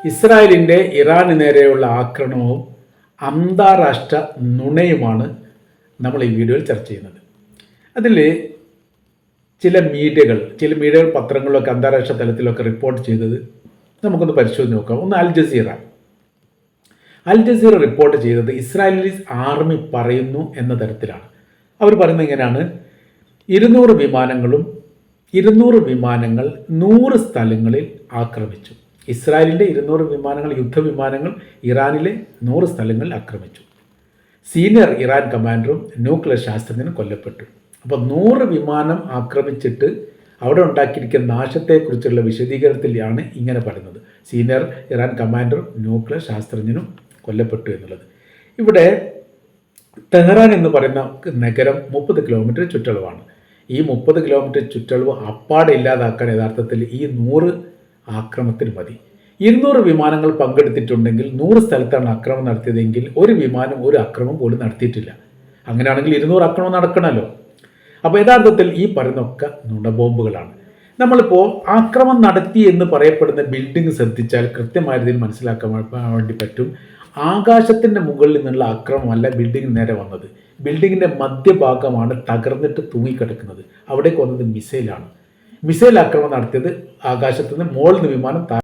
ഇസ്രായേലിൻ്റെ ഇറാന് നേരെയുള്ള ആക്രമണവും അന്താരാഷ്ട്ര നുണയുമാണ് നമ്മൾ ഈ വീഡിയോയിൽ ചർച്ച ചെയ്യുന്നത്. അതിൽ ചില മീഡിയകൾ പത്രങ്ങളിലൊക്കെ അന്താരാഷ്ട്ര തലത്തിലൊക്കെ റിപ്പോർട്ട് ചെയ്തത് നമുക്കൊന്ന് പരിശോധിച്ച് നോക്കാം. ഒന്ന് അൽ ജസീറ റിപ്പോർട്ട് ചെയ്തത് ഇസ്രായേലീസ് ആർമി പറയുന്നു എന്ന തരത്തിലാണ്. അവർ പറയുന്നത് ഇങ്ങനെയാണ്: 200 വിമാനങ്ങൾ 100 സ്ഥലങ്ങളിൽ ആക്രമിച്ചു. ഇസ്രായേലിൻ്റെ 200 വിമാനങ്ങൾ, യുദ്ധവിമാനങ്ങൾ ഇറാനിലെ 100 സ്ഥലങ്ങളിൽ ആക്രമിച്ചു. സീനിയർ ഇറാൻ കമാൻഡറും ന്യൂക്ലിയർ ശാസ്ത്രജ്ഞനും കൊല്ലപ്പെട്ടു. അപ്പോൾ 100 വിമാനം ആക്രമിച്ചിട്ട് അവിടെ ഉണ്ടാക്കിയിരിക്കുന്ന നാശത്തെക്കുറിച്ചുള്ള വിശദീകരണത്തിലാണ് ഇങ്ങനെ പറയുന്നത്. സീനിയർ ഇറാൻ കമാൻഡറും ന്യൂക്ലിയർ ശാസ്ത്രജ്ഞനും കൊല്ലപ്പെട്ടു എന്നുള്ളത്. ഇവിടെ തെഹ്റാൻ എന്ന് പറയുന്ന നഗരം 30 കിലോമീറ്റർ ചുറ്റളവാണ്. ഈ 30 കിലോമീറ്റർ ചുറ്റളവ് അപ്പാടെ ഇല്ലാതാക്കാൻ യഥാർത്ഥത്തിൽ ഈ 100 ആക്രമണത്തിന് മതി. 200 വിമാനങ്ങൾ പങ്കെടുത്തിട്ടുണ്ടെങ്കിൽ 100 സ്ഥലത്താണ് ആക്രമണം നടത്തിയതെങ്കിൽ ഒരു വിമാനം ഒരു ആക്രമണം പോലും നടത്തിയിട്ടില്ല. അങ്ങനെയാണെങ്കിൽ 200 ആക്രമണം നടക്കണമല്ലോ. അപ്പോൾ യഥാർത്ഥത്തിൽ ഈ പറയുന്നതൊക്കെ നുണബോംബുകളാണ്. നമ്മളിപ്പോൾ ആക്രമണം നടത്തി എന്ന് പറയപ്പെടുന്ന ബിൽഡിംഗ് ശ്രദ്ധിച്ചാൽ കൃത്യമായ രീതിയിൽ മനസ്സിലാക്കാൻ വേണ്ടി പറ്റും. ആകാശത്തിൻ്റെ മുകളിൽ നിന്നുള്ള ആക്രമണമല്ല ബിൽഡിങ്ങിന് നേരെ വന്നത്. ബിൽഡിങ്ങിൻ്റെ മധ്യഭാഗമാണ് തകർന്നിട്ട് തൂങ്ങിക്കിടക്കുന്നത്. അവിടേക്ക് വന്നത് മിസൈലാണ്. മിസൈൽ ആക്രമണം നടത്തിയത് ആകാശത്ത് നിന്ന് മുകളിൽ നിന്ന് വിമാനം